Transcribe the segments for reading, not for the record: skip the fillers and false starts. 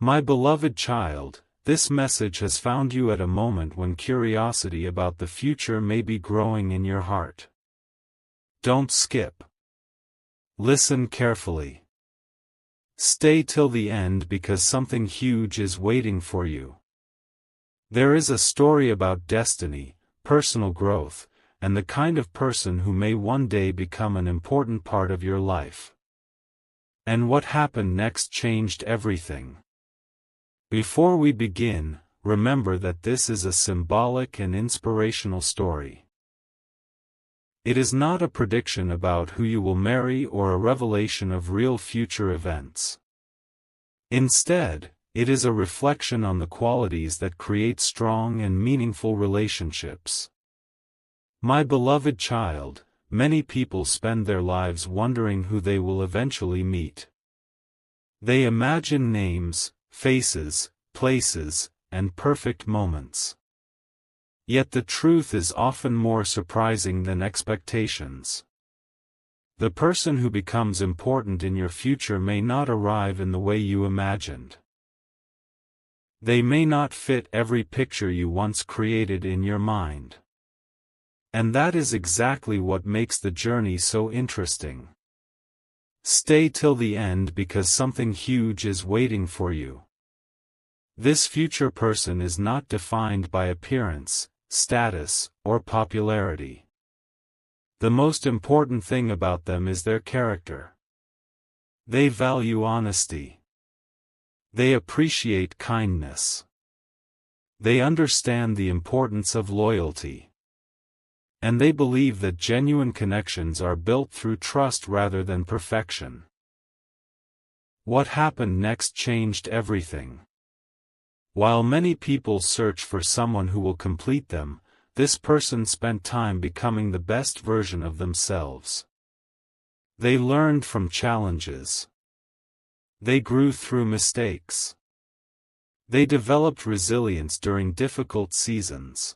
My beloved child, this message has found you at a moment when curiosity about the future may be growing in your heart. Don't skip. Listen carefully. Stay till the end because something huge is waiting for you. There is a story about destiny, personal growth, and the kind of person who may one day become an important part of your life. And what happened next changed everything. Before we begin, remember that this is a symbolic and inspirational story. It is not a prediction about who you will marry or a revelation of real future events. Instead, it is a reflection on the qualities that create strong and meaningful relationships. My beloved child, many people spend their lives wondering who they will eventually meet. They imagine names, faces, places, and perfect moments. Yet the truth is often more surprising than expectations. The person who becomes important in your future may not arrive in the way you imagined. They may not fit every picture you once created in your mind. And that is exactly what makes the journey so interesting. Stay till the end because something huge is waiting for you. This future person is not defined by appearance, status, or popularity. The most important thing about them is their character. They value honesty. They appreciate kindness. They understand the importance of loyalty. And they believe that genuine connections are built through trust rather than perfection. What happened next changed everything. While many people search for someone who will complete them, this person spent time becoming the best version of themselves. They learned from challenges. They grew through mistakes. They developed resilience during difficult seasons.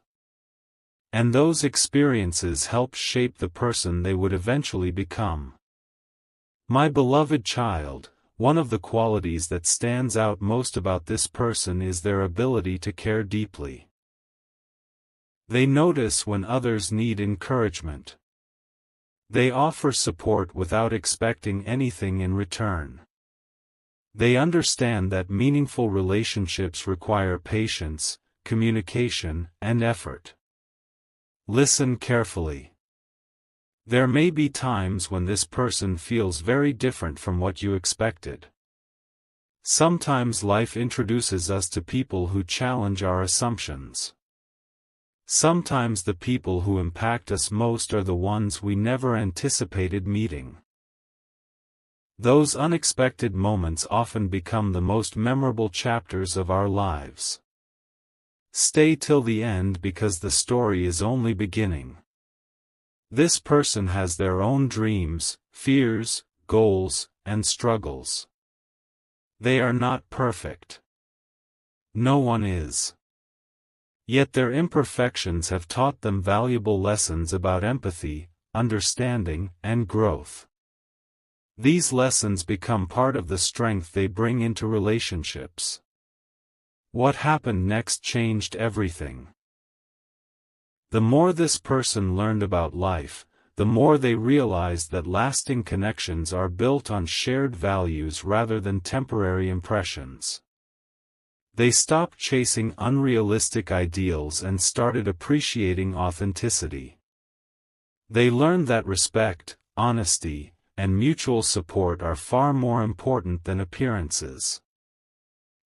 And those experiences helped shape the person they would eventually become. My beloved child, one of the qualities that stands out most about this person is their ability to care deeply. They notice when others need encouragement. They offer support without expecting anything in return. They understand that meaningful relationships require patience, communication, and effort. Listen carefully. There may be times when this person feels very different from what you expected. Sometimes life introduces us to people who challenge our assumptions. Sometimes the people who impact us most are the ones we never anticipated meeting. Those unexpected moments often become the most memorable chapters of our lives. Stay till the end because the story is only beginning. This person has their own dreams, fears, goals, and struggles. They are not perfect. No one is. Yet their imperfections have taught them valuable lessons about empathy, understanding, and growth. These lessons become part of the strength they bring into relationships. What happened next changed everything. The more this person learned about life, the more they realized that lasting connections are built on shared values rather than temporary impressions. They stopped chasing unrealistic ideals and started appreciating authenticity. They learned that respect, honesty, and mutual support are far more important than appearances.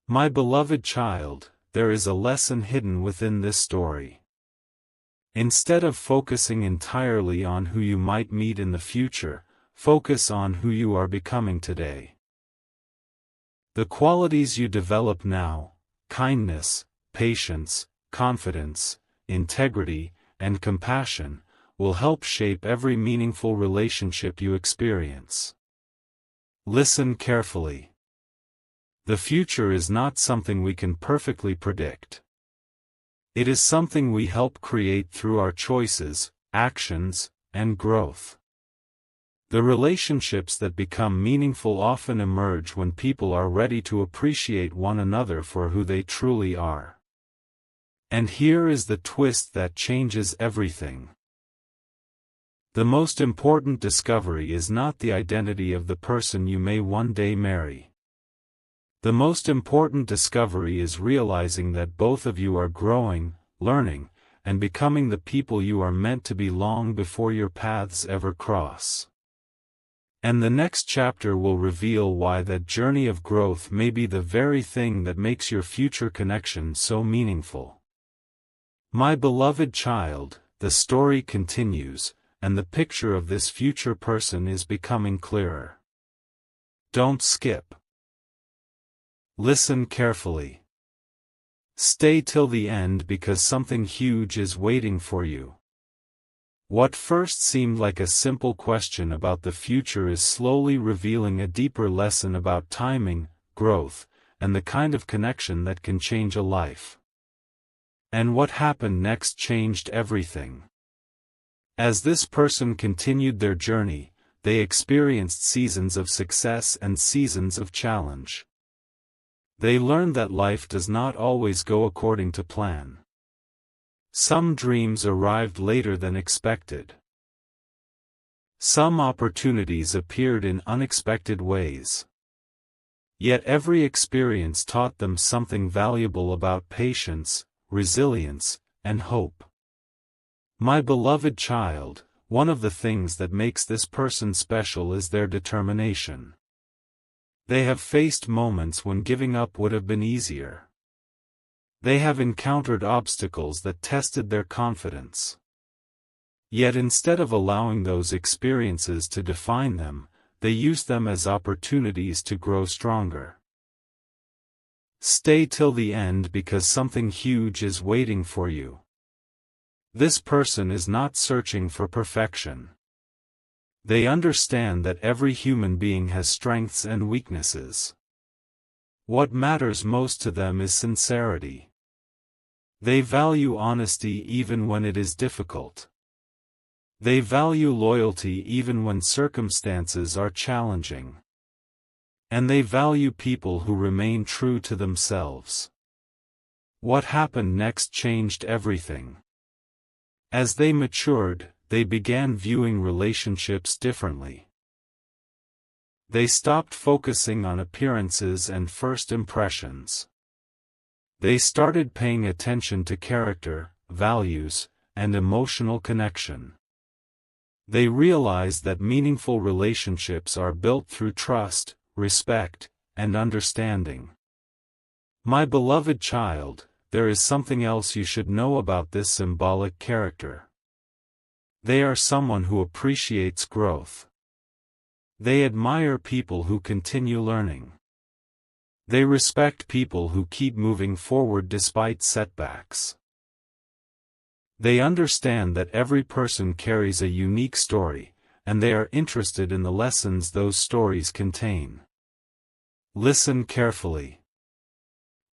My beloved child, there is a lesson hidden within this story. Instead of focusing entirely on who you might meet in the future, focus on who you are becoming today. The qualities you develop now, kindness, patience, confidence, integrity, and compassion, will help shape every meaningful relationship you experience. Listen carefully. The future is not something we can perfectly predict. It is something we help create through our choices, actions, and growth. The relationships that become meaningful often emerge when people are ready to appreciate one another for who they truly are. And here is the twist that changes everything. The most important discovery is not the identity of the person you may one day marry. The most important discovery is realizing that both of you are growing, learning, and becoming the people you are meant to be long before your paths ever cross. And the next chapter will reveal why that journey of growth may be the very thing that makes your future connection so meaningful. My beloved child, the story continues, and the picture of this future person is becoming clearer. Don't skip. Listen carefully. Stay till the end because something huge is waiting for you. What first seemed like a simple question about the future is slowly revealing a deeper lesson about timing, growth, and the kind of connection that can change a life. And what happened next changed everything. As this person continued their journey, they experienced seasons of success and seasons of challenge. They learned that life does not always go according to plan. Some dreams arrived later than expected. Some opportunities appeared in unexpected ways. Yet every experience taught them something valuable about patience, resilience, and hope. My beloved child, one of the things that makes this person special is their determination. They have faced moments when giving up would have been easier. They have encountered obstacles that tested their confidence. Yet instead of allowing those experiences to define them, they used them as opportunities to grow stronger. Stay till the end because something huge is waiting for you. This person is not searching for perfection. They understand that every human being has strengths and weaknesses. What matters most to them is sincerity. They value honesty even when it is difficult. They value loyalty even when circumstances are challenging. And they value people who remain true to themselves. What happened next changed everything. As they matured, they began viewing relationships differently. They stopped focusing on appearances and first impressions. They started paying attention to character, values, and emotional connection. They realized that meaningful relationships are built through trust, respect, and understanding. My beloved child, there is something else you should know about this symbolic character. They are someone who appreciates growth. They admire people who continue learning. They respect people who keep moving forward despite setbacks. They understand that every person carries a unique story, and they are interested in the lessons those stories contain. Listen carefully.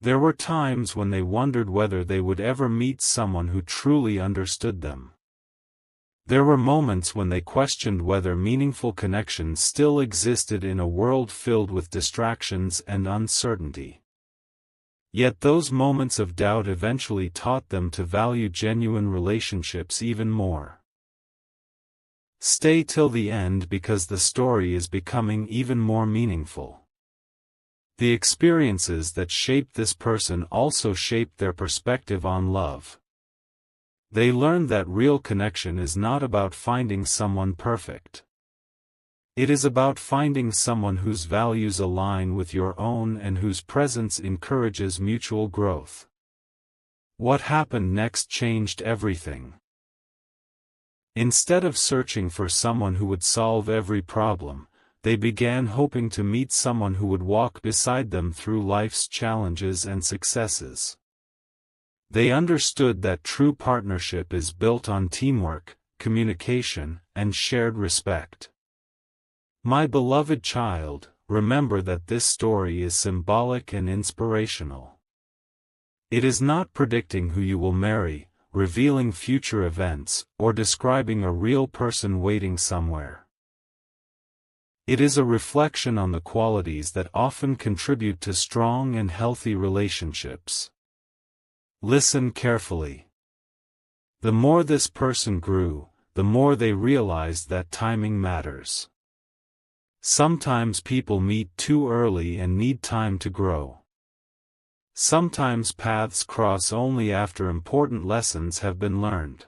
There were times when they wondered whether they would ever meet someone who truly understood them. There were moments when they questioned whether meaningful connections still existed in a world filled with distractions and uncertainty. Yet those moments of doubt eventually taught them to value genuine relationships even more. Stay till the end because the story is becoming even more meaningful. The experiences that shaped this person also shaped their perspective on love. They learned that real connection is not about finding someone perfect. It is about finding someone whose values align with your own and whose presence encourages mutual growth. What happened next changed everything. Instead of searching for someone who would solve every problem, they began hoping to meet someone who would walk beside them through life's challenges and successes. They understood that true partnership is built on teamwork, communication, and shared respect. My beloved child, remember that this story is symbolic and inspirational. It is not predicting who you will marry, revealing future events, or describing a real person waiting somewhere. It is a reflection on the qualities that often contribute to strong and healthy relationships. Listen carefully. The more this person grew, the more they realized that timing matters. Sometimes people meet too early and need time to grow. Sometimes paths cross only after important lessons have been learned.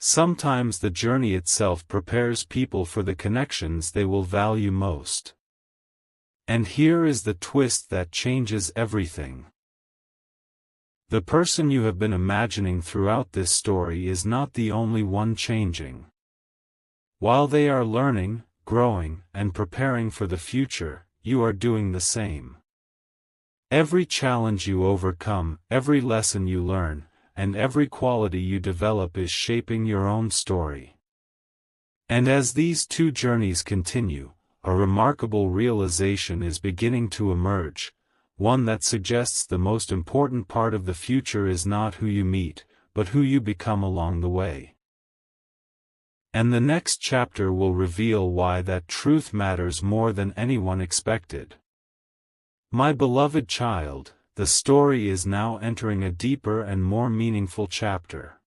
Sometimes the journey itself prepares people for the connections they will value most. And here is the twist that changes everything. The person you have been imagining throughout this story is not the only one changing. While they are learning, growing, and preparing for the future, you are doing the same. Every challenge you overcome, every lesson you learn, and every quality you develop is shaping your own story. And as these two journeys continue, a remarkable realization is beginning to emerge, one that suggests the most important part of the future is not who you meet, but who you become along the way. And the next chapter will reveal why that truth matters more than anyone expected. My beloved child, the story is now entering a deeper and more meaningful chapter.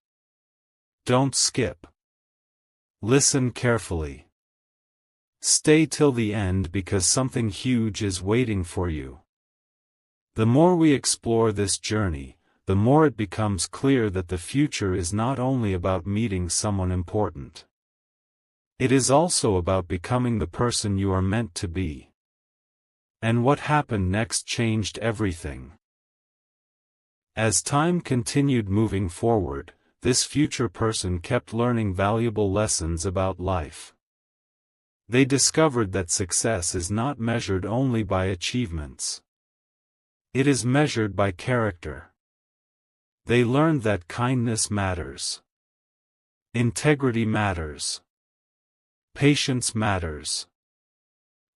Don't skip. Listen carefully. Stay till the end because something huge is waiting for you. The more we explore this journey, the more it becomes clear that the future is not only about meeting someone important. It is also about becoming the person you are meant to be. And what happened next changed everything. As time continued moving forward, this future person kept learning valuable lessons about life. They discovered that success is not measured only by achievements. It is measured by character. They learned that kindness matters. Integrity matters. Patience matters.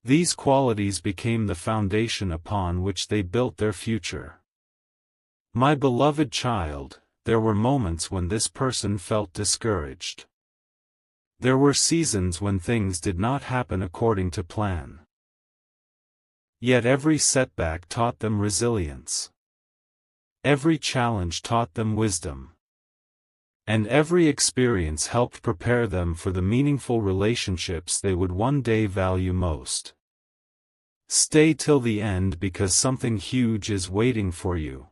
These qualities became the foundation upon which they built their future. My beloved child, there were moments when this person felt discouraged. There were seasons when things did not happen according to plan. Yet every setback taught them resilience. Every challenge taught them wisdom. And every experience helped prepare them for the meaningful relationships they would one day value most. Stay till the end because something huge is waiting for you.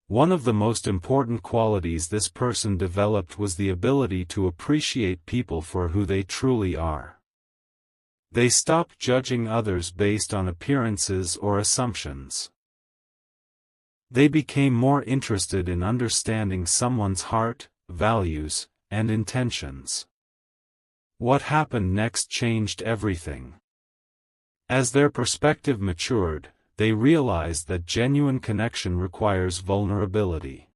One of the most important qualities this person developed was the ability to appreciate people for who they truly are. They stopped judging others based on appearances or assumptions. They became more interested in understanding someone's heart, values, and intentions. What happened next changed everything. As their perspective matured, they realized that genuine connection requires vulnerability.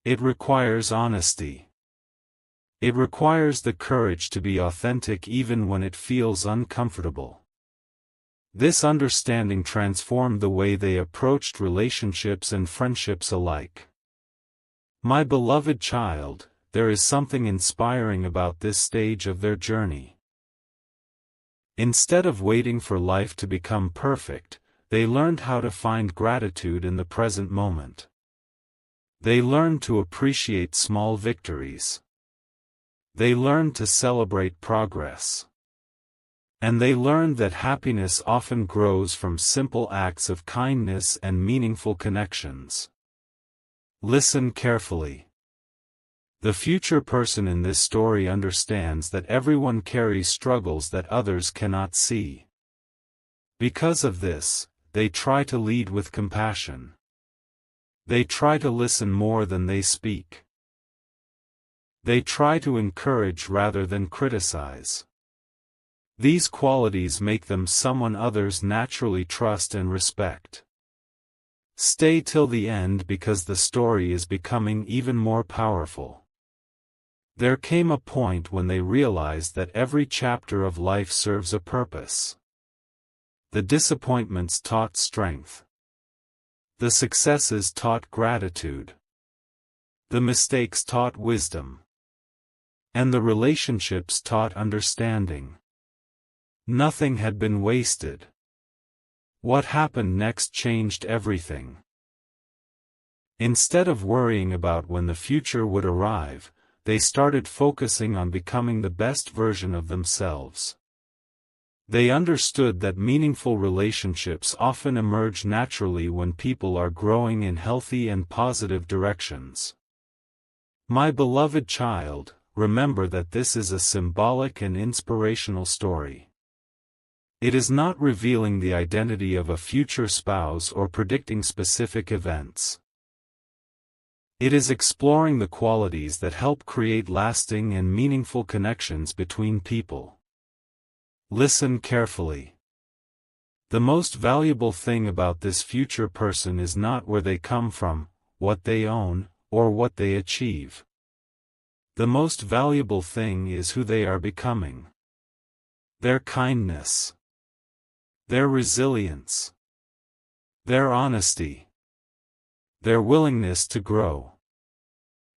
It requires honesty. It requires the courage to be authentic even when it feels uncomfortable. This understanding transformed the way they approached relationships and friendships alike. My beloved child, there is something inspiring about this stage of their journey. Instead of waiting for life to become perfect, they learned how to find gratitude in the present moment. They learned to appreciate small victories. They learned to celebrate progress. And they learned that happiness often grows from simple acts of kindness and meaningful connections. Listen carefully. The future person in this story understands that everyone carries struggles that others cannot see. Because of this, they try to lead with compassion. They try to listen more than they speak. They try to encourage rather than criticize. These qualities make them someone others naturally trust and respect. Stay till the end because the story is becoming even more powerful. There came a point when they realized that every chapter of life serves a purpose. The disappointments taught strength. The successes taught gratitude. The mistakes taught wisdom. And the relationships taught understanding. Nothing had been wasted. What happened next changed everything. Instead of worrying about when the future would arrive, they started focusing on becoming the best version of themselves. They understood that meaningful relationships often emerge naturally when people are growing in healthy and positive directions. My beloved child, remember that this is a symbolic and inspirational story. It is not revealing the identity of a future spouse or predicting specific events. It is exploring the qualities that help create lasting and meaningful connections between people. Listen carefully. The most valuable thing about this future person is not where they come from, what they own, or what they achieve. The most valuable thing is who they are becoming. Their kindness. Their resilience. Their honesty. Their willingness to grow.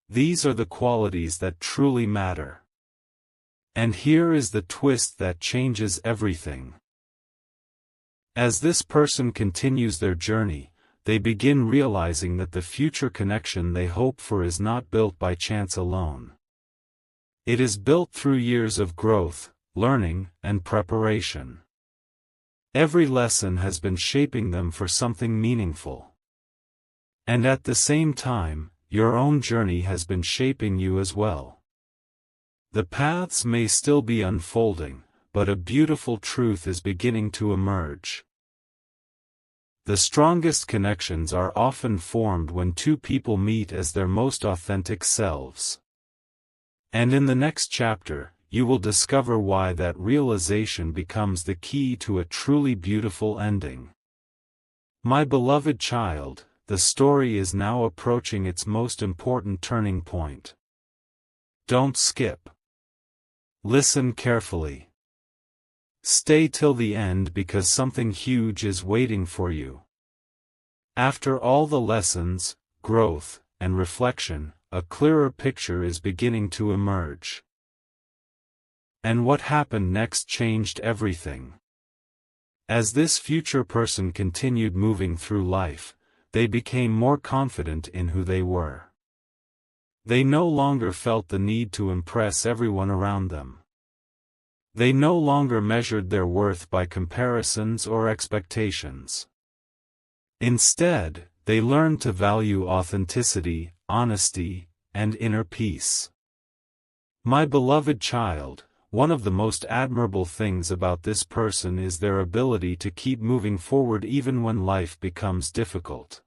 These are the qualities that truly matter. And here is the twist that changes everything. As this person continues their journey, they begin realizing that the future connection they hope for is not built by chance alone. It is built through years of growth, learning, and preparation. Every lesson has been shaping them for something meaningful. And at the same time, your own journey has been shaping you as well. The paths may still be unfolding, but a beautiful truth is beginning to emerge. The strongest connections are often formed when two people meet as their most authentic selves. And in the next chapter, you will discover why that realization becomes the key to a truly beautiful ending. My beloved child, the story is now approaching its most important turning point. Don't skip. Listen carefully. Stay till the end because something huge is waiting for you. After all the lessons, growth, and reflection, a clearer picture is beginning to emerge. And what happened next changed everything. As this future person continued moving through life, they became more confident in who they were. They no longer felt the need to impress everyone around them. They no longer measured their worth by comparisons or expectations. Instead, they learned to value authenticity, honesty, and inner peace. My beloved child, one of the most admirable things about this person is their ability to keep moving forward even when life becomes difficult.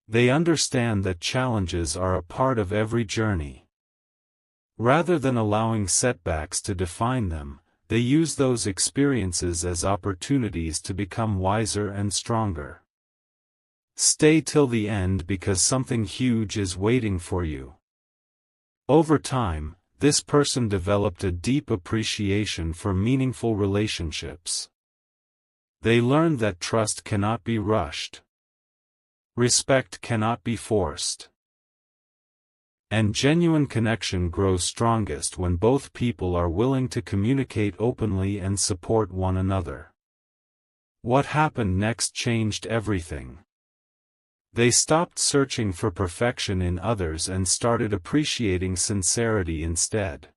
They understand that challenges are a part of every journey. Rather than allowing setbacks to define them, they use those experiences as opportunities to become wiser and stronger. Stay till the end because something huge is waiting for you. Over time, this person developed a deep appreciation for meaningful relationships. They learned that trust cannot be rushed. Respect cannot be forced. And genuine connection grows strongest when both people are willing to communicate openly and support one another. What happened next changed everything. They stopped searching for perfection in others and started appreciating sincerity instead.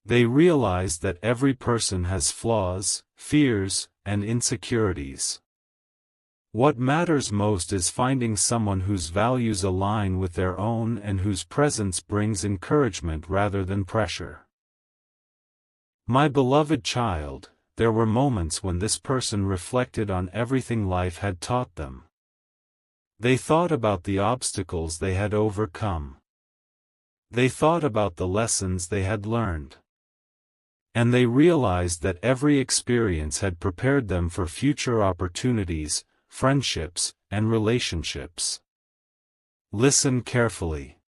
They realized that every person has flaws, fears, and insecurities. What matters most is finding someone whose values align with their own and whose presence brings encouragement rather than pressure. My beloved child, there were moments when this person reflected on everything life had taught them. They thought about the obstacles they had overcome. They thought about the lessons they had learned. And they realized that every experience had prepared them for future opportunities, friendships, and relationships. Listen carefully.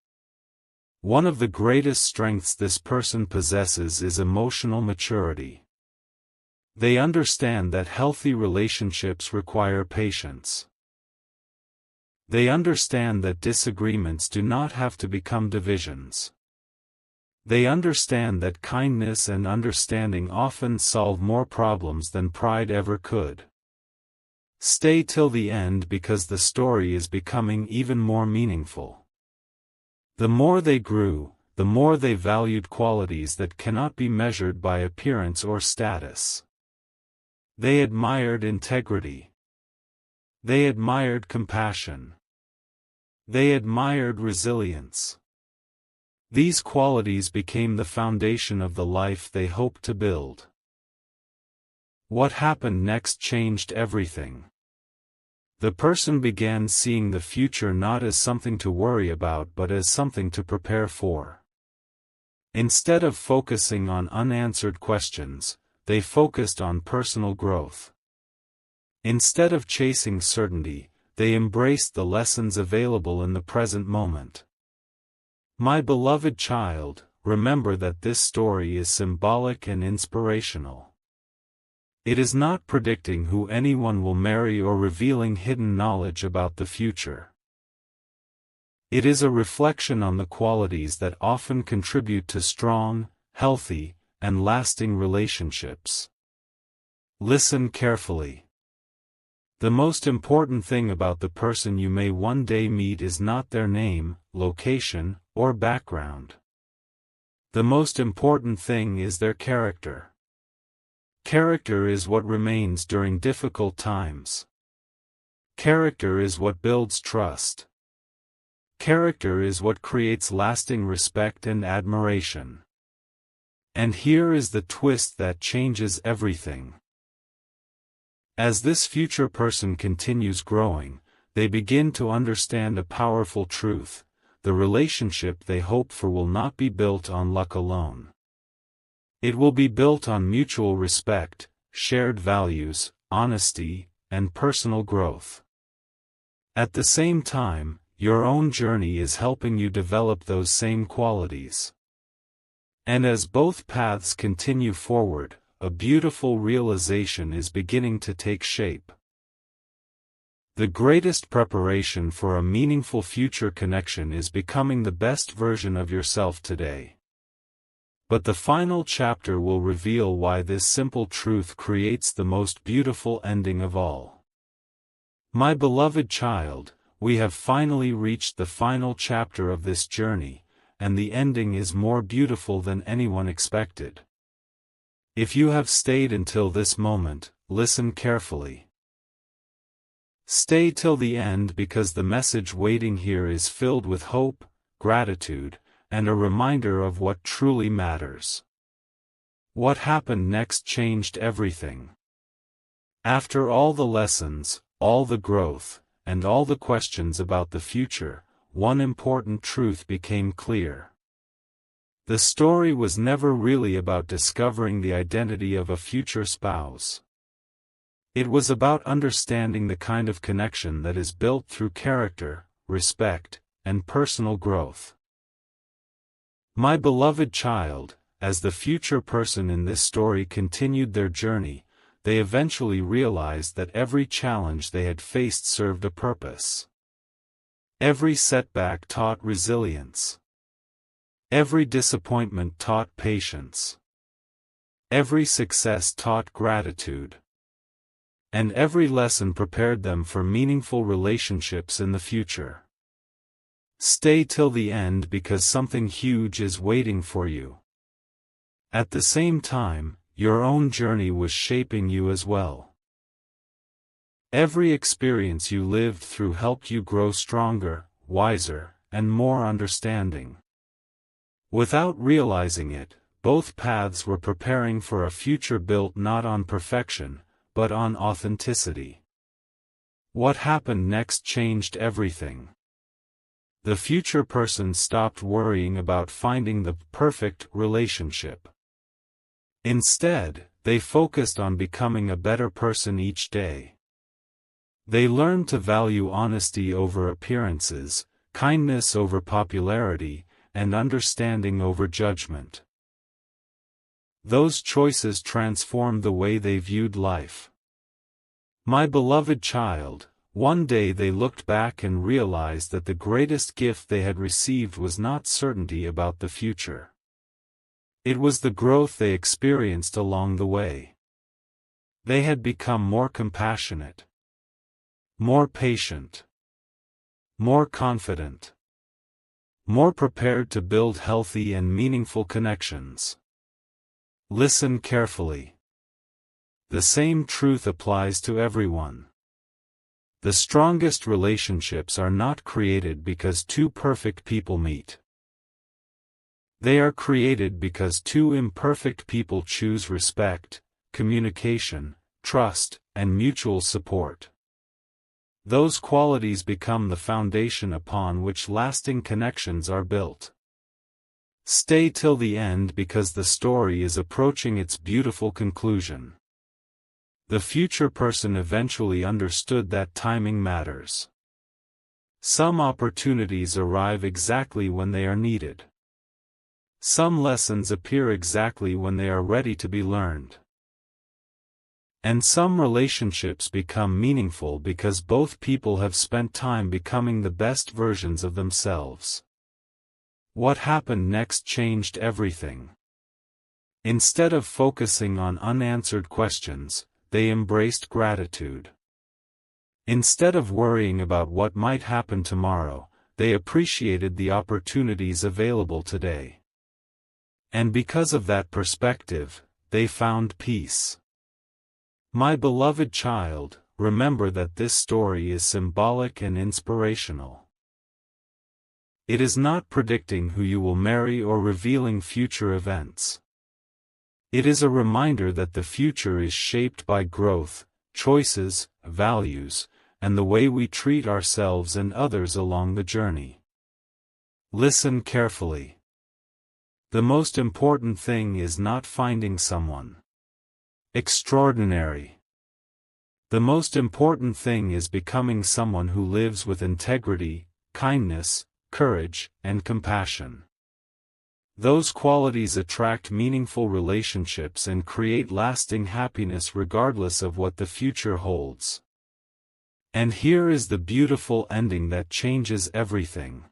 One of the greatest strengths this person possesses is emotional maturity. They understand that healthy relationships require patience. They understand that disagreements do not have to become divisions. They understand that kindness and understanding often solve more problems than pride ever could. Stay till the end because the story is becoming even more meaningful. The more they grew, the more they valued qualities that cannot be measured by appearance or status. They admired integrity. They admired compassion. They admired resilience. These qualities became the foundation of the life they hoped to build. What happened next changed everything. The person began seeing the future not as something to worry about but as something to prepare for. Instead of focusing on unanswered questions, they focused on personal growth. Instead of chasing certainty, they embraced the lessons available in the present moment. My beloved child, remember that this story is symbolic and inspirational. It is not predicting who anyone will marry or revealing hidden knowledge about the future. It is a reflection on the qualities that often contribute to strong, healthy, and lasting relationships. Listen carefully. The most important thing about the person you may one day meet is not their name, location, or background. The most important thing is their character. Character is what remains during difficult times. Character is what builds trust. Character is what creates lasting respect and admiration. And here is the twist that changes everything. As this future person continues growing, they begin to understand a powerful truth: the relationship they hope for will not be built on luck alone. It will be built on mutual respect, shared values, honesty, and personal growth. At the same time, your own journey is helping you develop those same qualities. And as both paths continue forward, a beautiful realization is beginning to take shape. The greatest preparation for a meaningful future connection is becoming the best version of yourself today. But the final chapter will reveal why this simple truth creates the most beautiful ending of all. My beloved child, we have finally reached the final chapter of this journey, and the ending is more beautiful than anyone expected. If you have stayed until this moment, listen carefully. Stay till the end because the message waiting here is filled with hope, gratitude, and a reminder of what truly matters. What happened next changed everything. After all the lessons, all the growth, and all the questions about the future, one important truth became clear. The story was never really about discovering the identity of a future spouse. It was about understanding the kind of connection that is built through character, respect, and personal growth. My beloved child, as the future person in this story continued their journey, they eventually realized that every challenge they had faced served a purpose. Every setback taught resilience. Every disappointment taught patience. Every success taught gratitude. And every lesson prepared them for meaningful relationships in the future. Stay till the end because something huge is waiting for you. At the same time, your own journey was shaping you as well. Every experience you lived through helped you grow stronger, wiser, and more understanding. Without realizing it, both paths were preparing for a future built not on perfection, but on authenticity. What happened next changed everything. The future person stopped worrying about finding the perfect relationship. Instead, they focused on becoming a better person each day. They learned to value honesty over appearances, kindness over popularity, and understanding over judgment. Those choices transformed the way they viewed life. My beloved child, one day they looked back and realized that the greatest gift they had received was not certainty about the future. It was the growth they experienced along the way. They had become more compassionate, more patient, more confident, more prepared to build healthy and meaningful connections. Listen carefully. The same truth applies to everyone. The strongest relationships are not created because two perfect people meet. They are created because two imperfect people choose respect, communication, trust, and mutual support. Those qualities become the foundation upon which lasting connections are built. Stay till the end because the story is approaching its beautiful conclusion. The future person eventually understood that timing matters. Some opportunities arrive exactly when they are needed. Some lessons appear exactly when they are ready to be learned. And some relationships become meaningful because both people have spent time becoming the best versions of themselves. What happened next changed everything. Instead of focusing on unanswered questions, they embraced gratitude. Instead of worrying about what might happen tomorrow, they appreciated the opportunities available today. And because of that perspective, they found peace. My beloved child, remember that this story is symbolic and inspirational. It is not predicting who you will marry or revealing future events. It is a reminder that the future is shaped by growth, choices, values, and the way we treat ourselves and others along the journey. Listen carefully. The most important thing is not finding someone extraordinary. The most important thing is becoming someone who lives with integrity, kindness, courage, and compassion. Those qualities attract meaningful relationships and create lasting happiness regardless of what the future holds. And here is the beautiful ending that changes everything.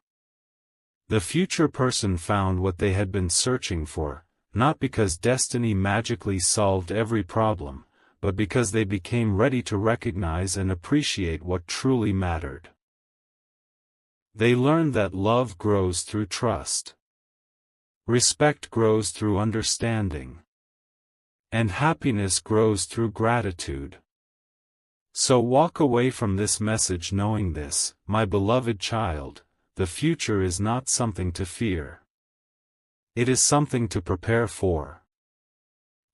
The future person found what they had been searching for, not because destiny magically solved every problem, but because they became ready to recognize and appreciate what truly mattered. They learned that love grows through trust. Respect grows through understanding. And happiness grows through gratitude. So walk away from this message knowing this, my beloved child, the future is not something to fear. It is something to prepare for.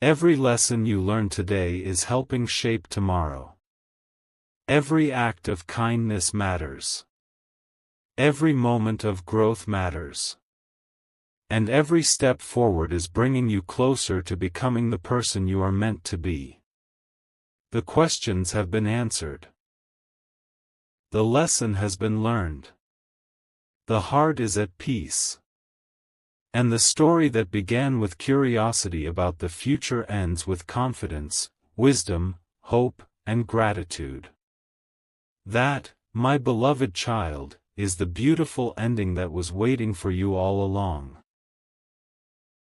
Every lesson you learn today is helping shape tomorrow. Every act of kindness matters. Every moment of growth matters. And every step forward is bringing you closer to becoming the person you are meant to be. The questions have been answered. The lesson has been learned. The heart is at peace. And the story that began with curiosity about the future ends with confidence, wisdom, hope, and gratitude. That, my beloved child, is the beautiful ending that was waiting for you all along.